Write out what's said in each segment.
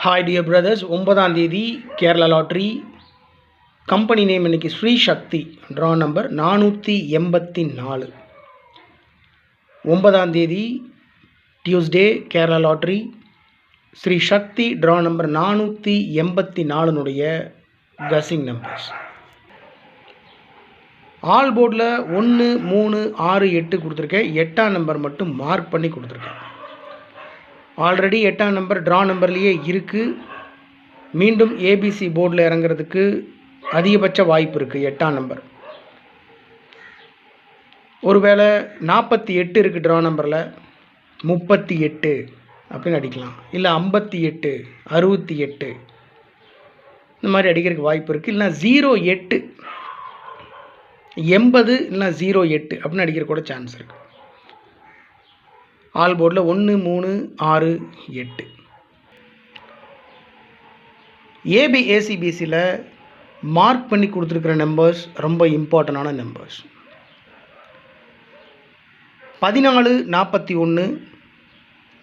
Hi dear brothers, 9ஆம் தேதி Kerala lottery. Company name இன்னைக்கு ஸ்ரீ சக்தி. Draw number 484. 9ஆம் தேதி Tuesday Kerala lottery. Sri Shakti draw number 484 guessing numbers. All போர்டில் 1, 3, 6, 8 கொடுத்துருக்கேன். 8ஆம் நம்பர் மட்டும் மார்க் பண்ணி கொடுத்துருக்கேன். ஆல்ரெடி 8ஆம் நம்பர் ட்ரா நம்பர்லேயே இருக்குது. மீண்டும் ஏபிசி போர்டில் இறங்குறதுக்கு அதிகபட்ச வாய்ப்பு இருக்குது. 8ஆம் நம்பர் ஒருவேளை 48 இருக்குது ட்ரா நம்பரில், 38 அப்படின்னு அடிக்கலாம். இல்லை 58, 68 இந்த மாதிரி அடிக்கிறதுக்கு வாய்ப்பு இருக்குது. இல்லைனா 08, 80 இல்லைனா 08 அப்படின்னு அடிக்கிற கூட சான்ஸ் இருக்குது. ஆல் போர்டில் 1, 3, 6, 8. ஏசிபிசியில் மார்க் பண்ணி கொடுத்துருக்கிற நம்பர்ஸ் ரொம்ப இம்பார்ட்டண்டான நம்பர்ஸ். 14, 41,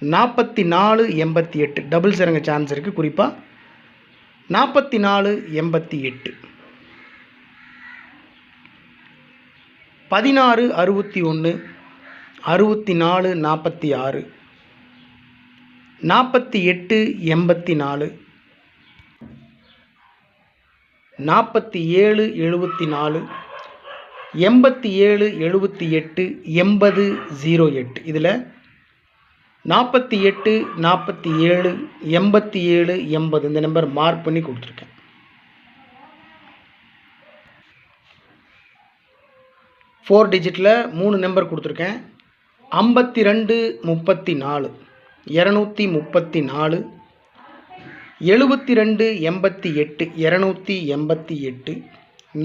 44, 88 டபுள்ஸ் இறங்க சான்ஸ் இருக்குது. குறிப்பாக 44, 88, 16, 61, 64, 46, 48, 84, 47, 74, 87, 78, 80, 08. இதில் 48, 47, 87, 80 இந்த நம்பர் மார்க் பண்ணி கொடுத்துருக்கேன். ஃபோர் டிஜிட்டில் 3 நம்பர் கொடுத்துருக்கேன். 52, 34, 234, 72, 88, 288,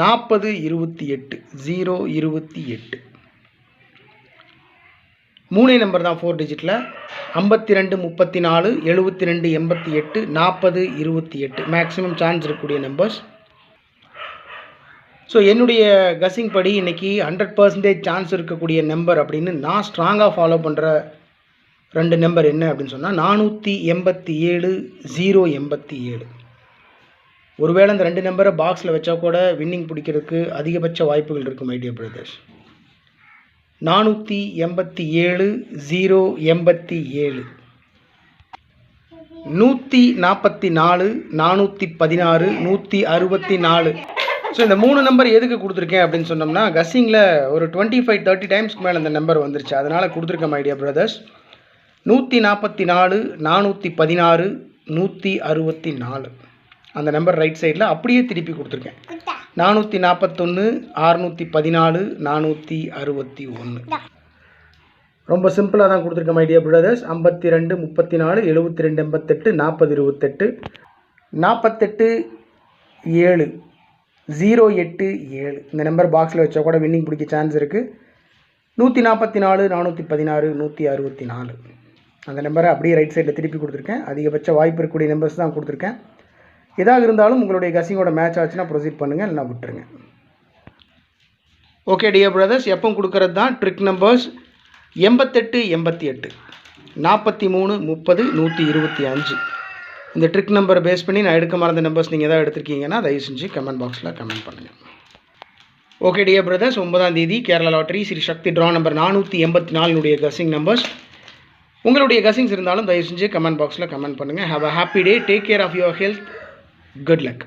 40, 28, 028. 3 நம்பர் தான் 4 டிஜிட்டில். 52, 34, 72, 88, 40, 28 மேக்ஸிமம் சான்ஸ் இருக்கக்கூடிய நம்பர்ஸ். ஸோ என்னுடைய கசிங் படி இன்றைக்கி 100% சான்ஸ் இருக்கக்கூடிய நம்பர் அப்படின்னு நான் ஸ்ட்ராங்காக ஃபாலோ பண்ணுற 2 நம்பர் என்ன அப்படின்னு சொன்னால் 487, 087. ஒருவேளை அந்த 2 நம்பரை பாக்ஸில் வச்சா கூட வின்னிங் பிடிக்கிறதுக்கு அதிகபட்ச வாய்ப்புகள் இருக்கும் மை டியர் பிரதர்ஸ். 487, 087, 144, 416, 164. ஸோ இந்த 3 நம்பர் எதுக்கு கொடுத்துருக்கேன் அப்படின்னு சொன்னோம்னா, கஸ்ஸிங்கில் ஒரு 25-30 டைம்ஸ்க்கு மேலே அந்த நம்பர் வந்துருச்சு. அதனால் கொடுத்துருக்கேன் மை டியர் பிரதர்ஸ். 144, 416, 164 அந்த நம்பர் ரைட் சைடில் அப்படியே திருப்பி கொடுத்துருக்கேன். 441, 614, 461 ரொம்ப சிம்பிளாக தான் கொடுத்துருக்கேன் மை டியர் பிரதர்ஸ். 52, 34, 72, 88, 40, 28, 48, 7, 087 இந்த நம்பர் பாக்ஸில் வச்சா கூட வின்னிங் பிடிக்க சான்ஸ் இருக்குது. 144, 416, 164 அந்த நம்பரை அப்படியே ரைட் சைடில் திருப்பி கொடுத்துருக்கேன். அதிகபட்ச வாய்ப்பு இருக்கக்கூடிய நம்பர்ஸ் தான் கொடுத்துருக்கேன். எதாக இருந்தாலும் உங்களுடைய கசிங்கோட மேட்ச் ஆச்சுன்னா ப்ரொசீட் பண்ணுங்கள், இல்லைனா விட்டுருங்க. ஓகே டியர் பிரதர்ஸ், எப்போ கொடுக்கறது தான் ட்ரிக் நம்பர்ஸ். 88, 88, 43, 30, 125 இந்த ட்ரிக் நம்பரை பேஸ் பண்ணி நான் எடுக்க மறந்த நம்பர்ஸ் நீங்கள் எதாவது எடுத்திருக்கீங்கன்னா தயவு செஞ்சு கமெண்ட் பாக்ஸில் கமெண்ட் பண்ணுங்கள். ஓகே டியர் பிரதர்ஸ், 9ஆம் தேதி Kerala lottery Sri Shakti draw number 484 guessing numbers. உங்களுடைய கசிங்ஸ் இருந்தாலும் தயவு செஞ்சு கமெண்ட் பாக்ஸில் கமெண்ட் பண்ணுங்கள். Have a happy day. Take care of your health. Good luck.